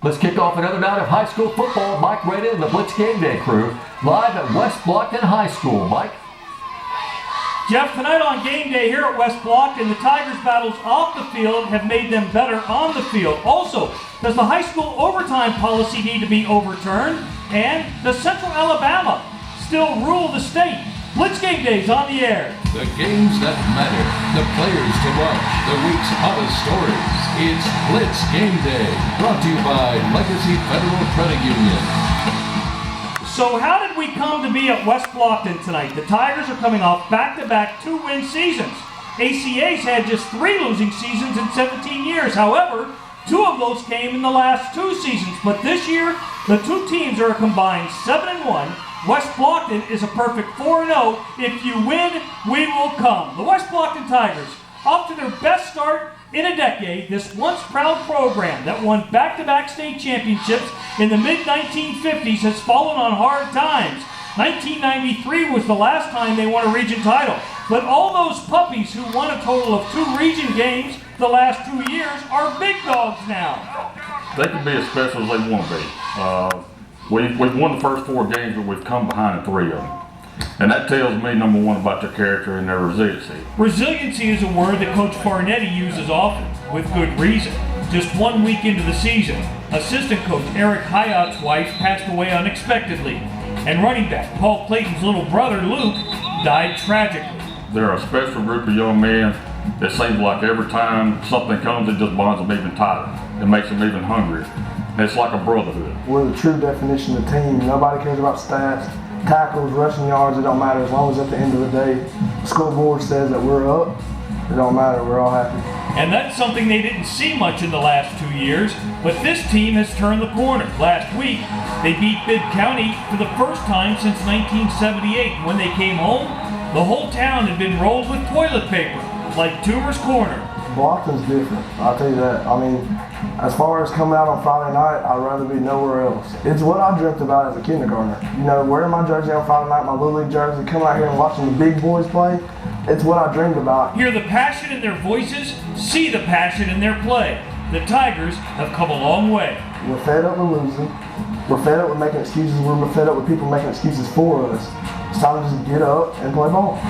Let's kick off another night of high school football. Mike Rada and the Blitz Game Day crew live at West Blocton High School. Mike? Jeff, tonight on game day here at West Blocton, the Tigers' battles off the field have made them better on the field. Also, does the high school overtime policy need to be overturned? And does Central Alabama still rule the state? Blitz Game Day's on the air. The games that matter, the players to watch, the week's hottest stories. It's Blitz Game Day, brought to you by Legacy Federal Credit Union. So how did we come to be at West Blocton tonight? The Tigers are coming off back-to-back 2-win seasons. ACA's had just 3 losing seasons in 17 years. However, 2 of those came in the last 2 seasons. But this year, the 2 teams are a combined 7-1. West Blocton is a perfect 4-0. If you win, we will come. The West Blocton Tigers, off to their best start in a decade. This once proud program that won back-to-back state championships in the mid-1950s has fallen on hard times. 1993 was the last time they won a region title. But all those puppies who won a total of 2 region games the last 2 years are big dogs now. They can be as special as they want to be. We've won the first 4 games, but we've come behind in 3 of them. And that tells me, number one, about their character and their resiliency. Resiliency is a word that Coach Farnetti uses often, with good reason. Just 1 week into the season, assistant coach Eric Hyatt's wife passed away unexpectedly, and running back Paul Clayton's little brother Luke died tragically. They're a special group of young men. It seems like every time something comes, it just bonds them even tighter. It makes them even hungrier. It's like a brotherhood. We're the true definition of team. Nobody cares about stats, tackles, rushing yards. It don't matter as long as at the end of the day, the school board says that we're up. It don't matter. We're all happy. And that's something they didn't see much in the last 2 years, but this team has turned the corner. Last week, they beat Bibb County for the first time since 1978. When they came home, the whole town had been rolled with toilet paper, like Toomer's Corner. Blocton's different, I'll tell you that. I mean, as far as coming out on Friday night, I'd rather be nowhere else. It's what I dreamt about as a kindergartner. You know, wearing my jersey on Friday night, my Little League jersey, coming out here and watching the big boys play, it's what I dreamed about. Hear the passion in their voices, see the passion in their play. The Tigers have come a long way. We're fed up with losing. We're fed up with making excuses. We're fed up with people making excuses for us. It's time to just get up and play ball.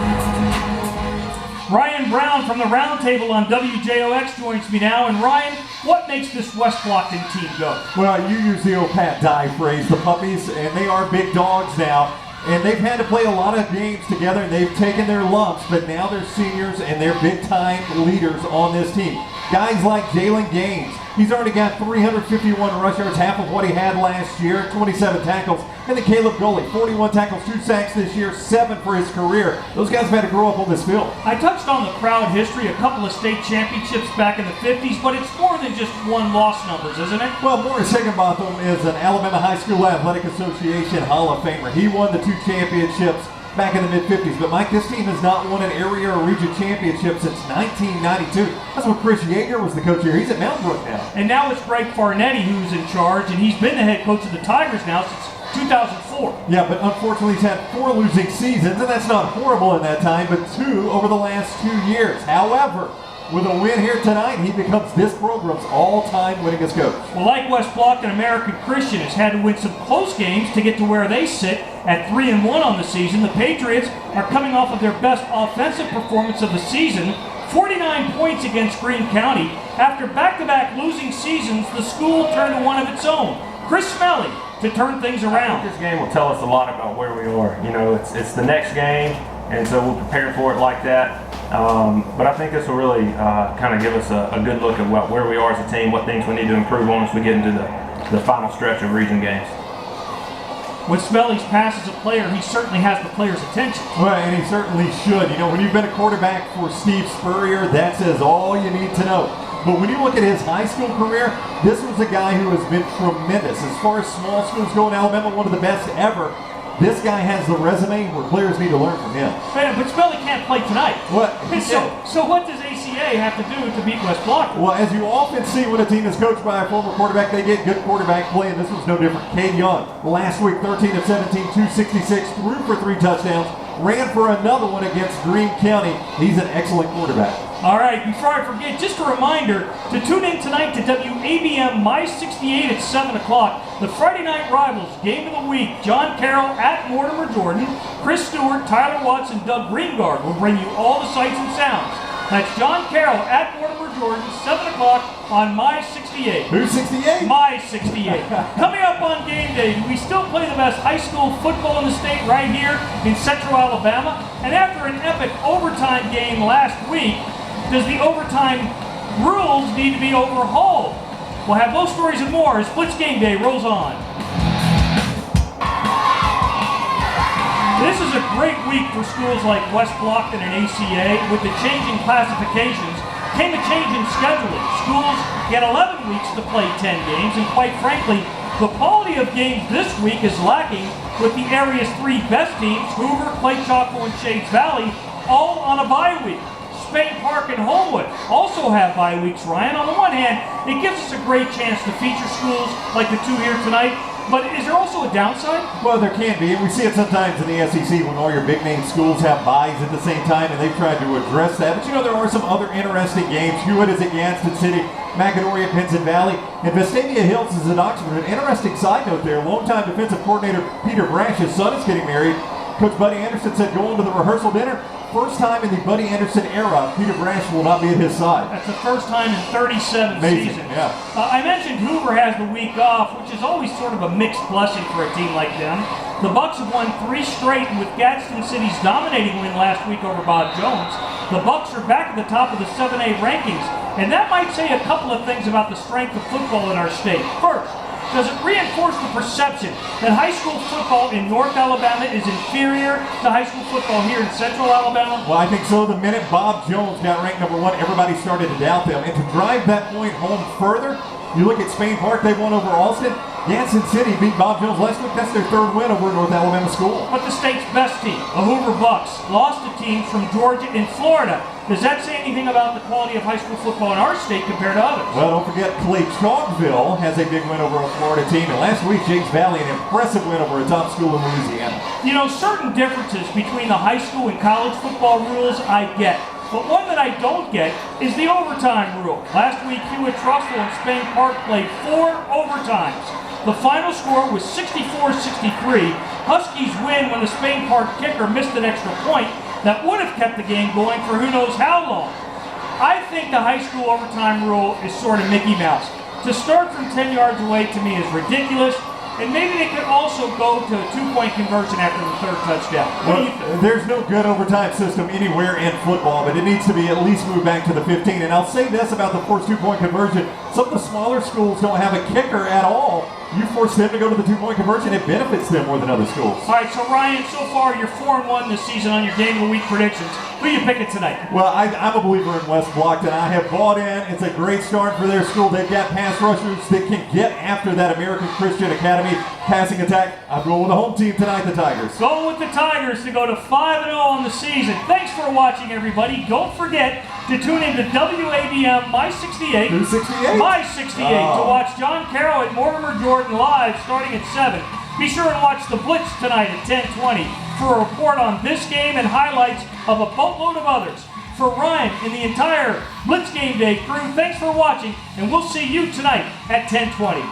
Ryan Brown from the Roundtable on WJOX joins me now. And Ryan, what makes this West Blocton team go? Well, you use the old Pat Dye phrase, the puppies, and they are big dogs now. And they've had to play a lot of games together, and they've taken their lumps, but now they're seniors, and they're big-time leaders on this team. Guys like Jalen Gaines, he's already got 351 rush yards, half of what he had last year, 27 tackles. And then Caleb Goley, 41 tackles, 2 sacks this year, 7 for his career. Those guys have had to grow up on this field. I touched on the proud history, a couple of state championships back in the 50s, but it's more than just 1 loss numbers, isn't it? Well, Morris Higginbotham is an Alabama High School Athletic Association Hall of Famer. He won the 2 championships back in the mid-50s. But Mike, this team has not won an area or region championship since 1992. That's when Chris Yeager was the coach here. He's at Mountain Brook now. And now it's Greg Farnetti who's in charge, and he's been the head coach of the Tigers now since 2004. Yeah, but unfortunately he's had 4 losing seasons, and that's not horrible in that time, but 2 over the last 2 years. However, with a win here tonight, he becomes this program's all-time winningest coach. Well, like West Blocton, American Christian has had to win some close games to get to where they sit at 3-1 on the season. The Patriots are coming off of their best offensive performance of the season, 49 points against Greene County. After back-to-back losing seasons, the school turned to one of its own. Chris Smelly to turn things around. This game will tell us a lot about where we are. You know, it's the next game, and so we'll prepare for it like that. But I think this will really kind of give us a good look at where we are as a team, what things we need to improve on as we get into the final stretch of region games. When Smelly's pass as a player, he certainly has the players' attention. Well, and he certainly should. You know, when you've been a quarterback for Steve Spurrier, that says all you need to know. But when you look at his high school career, this was a guy who has been tremendous. As far as small schools go in Alabama, one of the best ever. This guy has the resume where players need to learn from him. But Smelly can't play tonight. What? So what does ACA have to do to beat West Blocton? Well, as you often see when a team is coached by a former quarterback, they get good quarterback play, and this was no different. Cade Young, last week, 13 of 17, 266, threw for 3 touchdowns, ran for another one against Greene County. He's an excellent quarterback. All right, before I forget, just a reminder to tune in tonight to WABM My 68 at 7 o'clock. The Friday Night Rivals Game of the Week. John Carroll at Mortimer Jordan. Chris Stewart, Tyler Watson, Doug Greengard will bring you all the sights and sounds. That's John Carroll at Mortimer Jordan, 7 o'clock on My 68. Who's 68? My 68. Coming up on game day, do we still play the best high school football in the state right here in Central Alabama? And after an epic overtime game last week, does the overtime rules need to be overhauled? We'll have those stories and more as Blitz Game Day rolls on. This is a great week for schools like West Blocton and ACA. With the changing classifications came a change in scheduling. Schools get 11 weeks to play 10 games, and quite frankly, the quality of games this week is lacking with the area's 3 best teams, Hoover, Clay Chalco, and Shades Valley, all on a bye week. Spain Park and Homewood also have bye weeks, Ryan. On the one hand, it gives us a great chance to feature schools like the 2 here tonight, but is there also a downside? Well, there can be, and we see it sometimes in the SEC when all your big name schools have byes at the same time, and they've tried to address that. But you know, there are some other interesting games. Hewitt is at Gadsden City, Macadoria, Pinson Valley, and Vestavia Hills is at Oxford. An interesting side note there, longtime defensive coordinator Peter Brash's son is getting married. Coach Buddy Anderson said going to the rehearsal dinner. First time in the Buddy Anderson era, Peter Brash will not be at his side. That's the first time in 37 Amazing, seasons. yeah. I mentioned Hoover has the week off, which is always sort of a mixed blessing for a team like them. The Bucks have won 3 straight, and with Gadsden City's dominating win last week over Bob Jones, the Bucks are back at the top of the 7A rankings, and that might say a couple of things about the strength of football in our state. First, does it reinforce the perception that high school football in North Alabama is inferior to high school football here in Central Alabama? Well, I think so. The minute Bob Jones got ranked number 1, everybody started to doubt them. And to drive that point home further, you look at Spain Park, they won over Alston. Gadsden City beat Bob Jones last week. That's their 3rd win over North Alabama school. But the state's best team, the Hoover Bucks, lost to teams from Georgia and Florida. Does that say anything about the quality of high school football in our state compared to others? Well, don't forget Clay Chalkville has a big win over a Florida team. And last week, James Valley, an impressive win over a top school in Louisiana. You know, certain differences between the high school and college football rules I get. But one that I don't get is the overtime rule. Last week, Hewitt, Trussville, and Spain Park played 4 overtimes. The final score was 64-63. Huskies win when the Spain Park kicker missed an extra point that would have kept the game going for who knows how long. I think the high school overtime rule is sort of Mickey Mouse. To start from 10 yards away to me is ridiculous. And maybe they could also go to a 2-point conversion after the 3rd touchdown. What do you think? There's no good overtime system anywhere in football, but it needs to be at least moved back to the 15. And I'll say this about the forced 2-point conversion. Some of the smaller schools don't have a kicker at all. You force them to go to the 2-point conversion, it benefits them more than other schools. All right, so Ryan, so far you're 4-1 this season on your Game of the Week predictions. Who are you picking tonight? Well, I'm a believer in West Blocton. I have bought in. It's a great start for their school. They've got pass rushers that can get after that American Christian Academy passing attack. I'm going with the home team tonight, the Tigers. Going with the Tigers to go to 5-0 on the season. Thanks for watching, everybody. Don't forget to tune in to WABM My 68. Who's 68? My 68 to watch John Carroll at Mortimer Jordan live starting at 7. Be sure to watch the Blitz tonight at 10:20 for a report on this game and highlights of a boatload of others. For Ryan and the entire Blitz Game Day crew, thanks for watching, and we'll see you tonight at 10:20.